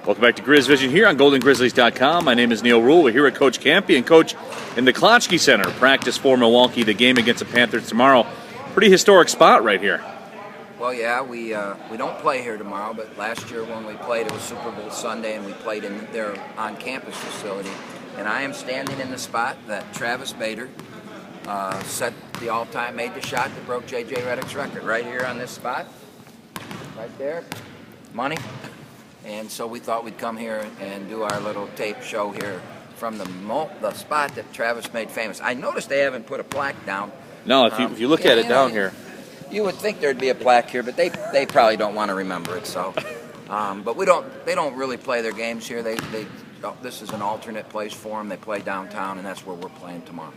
Welcome back to Grizz Vision here on GoldenGrizzlies.com. My name is Neal Ruhl. We're here at Coach Kampe. And Coach, in the Klotchke Center, practice for Milwaukee, the game against the Panthers tomorrow. Pretty historic spot right here. Well, yeah, we don't play here tomorrow, but last year when we played, it was Super Bowl Sunday, and we played in their on-campus facility. And I am standing in the spot that Travis Bader set the all-time, made the shot that broke J.J. Redick's record, right here on this spot, right there, money. And so we thought we'd come here and do our little tape show here from the spot that Travis made famous. I noticed they haven't put a plaque down. No, if you look at it down here. You would think there'd be a plaque here, but they probably don't want to remember it. So, but they don't really play their games here. This is an alternate place for them. They play downtown, and that's where we're playing tomorrow.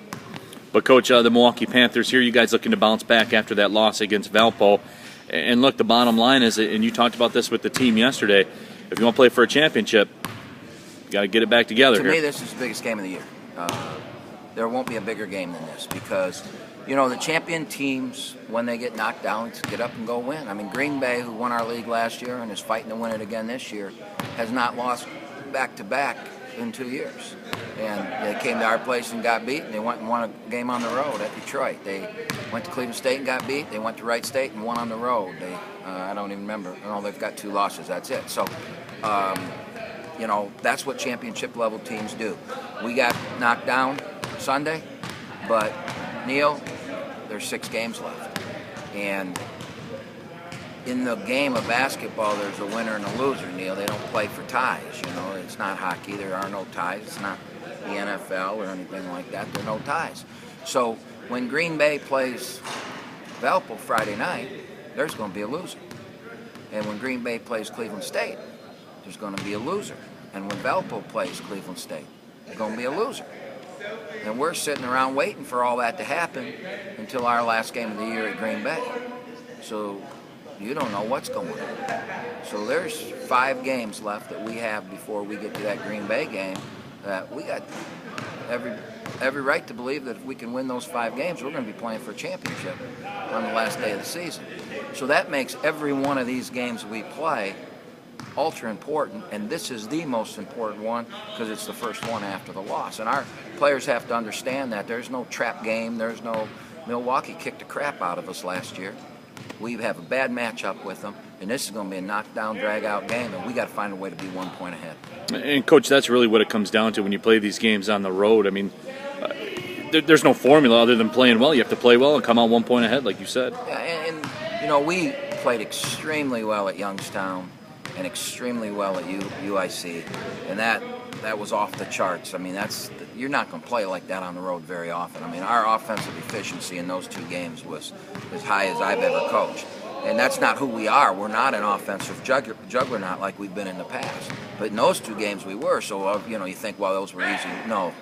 But Coach, the Milwaukee Panthers here, you guys looking to bounce back after that loss against Valpo. And look, the bottom line is, and you talked about this with the team yesterday, if you want to play for a championship, you got to get it back together. To me, this is the biggest game of the year. There won't be a bigger game than this because, you know, the champion teams, when they get knocked down, get up and go win. I mean, Green Bay, who won our league last year and is fighting to win it again this year, has not lost back-to-back in 2 years. And they came to our place and got beat, and they went and won a game on the road at Detroit. They went to Cleveland State and got beat. They went to Wright State and won on the road. I don't even remember. No, they've got 2 losses. That's it. So, you know, that's what championship-level teams do. We got knocked down Sunday, but, Neal, there's 6 games left. And in the game of basketball, there's a winner and a loser, Neal. They don't play for ties, you know. It's not hockey. There are no ties. It's not the NFL or anything like that. There are no ties. So when Green Bay plays Valpo Friday night, there's going to be a loser. And when Green Bay plays Cleveland State, there's going to be a loser. And when Valpo plays Cleveland State, there's going to be a loser. And we're sitting around waiting for all that to happen until our last game of the year at Green Bay. So you don't know what's going on. So there's 5 games left that we have before we get to that Green Bay game that we got every right to believe that if we can win those 5 games, we're going to be playing for a championship on the last day of the season. So that makes every one of these games we play ultra important, and this is the most important one because it's the first one after the loss. And our players have to understand that there's no trap game. There's no Milwaukee kicked the crap out of us last year. We have a bad matchup with them, and this is going to be a knockdown, drag-out game, and we got to find a way to be 1 point ahead. And, Coach, that's really what it comes down to when you play these games on the road. I mean, there's no formula other than playing well. You have to play well and come out 1 point ahead, like you said. Yeah, and you know, we played extremely well at Youngstown and extremely well at UIC, and that was off the charts. I mean, you're not going to play like that on the road very often. I mean, our offensive efficiency in those 2 games was as high as I've ever coached. And that's not who we are. We're not an offensive juggernaut like we've been in the past. But in those 2 games we were. So, you know, you think, well, those were easy. No.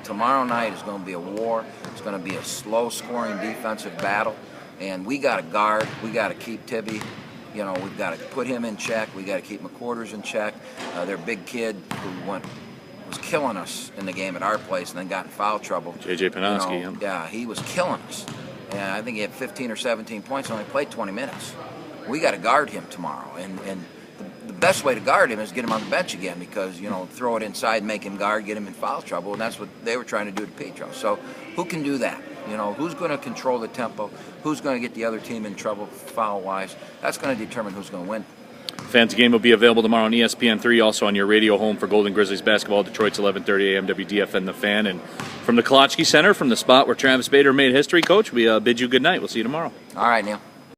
Tomorrow night is going to be a war. It's going to be a slow-scoring defensive battle. And we got to guard. We got to keep Tibby. You know, we've got to put him in check. We got to keep McQuarters in check. Their big kid who was killing us in the game at our place and then got in foul trouble. J.J. Panaski. You know, yeah, he was killing us. And I think he had 15 or 17 points and only played 20 minutes. We got to guard him tomorrow. And the best way to guard him is get him on the bench again because, you know, throw it inside, make him guard, get him in foul trouble. And that's what they were trying to do to Petro. So who can do that? You know, who's going to control the tempo? Who's going to get the other team in trouble foul-wise? That's going to determine who's going to win. Fans, the game will be available tomorrow on ESPN3, also on your radio home for Golden Grizzlies basketball. Detroit's 11:30 a.m. WDFN The Fan. And from the Klotchke Center, from the spot where Travis Bader made history, Coach, we bid you good night. We'll see you tomorrow. All right, Neal.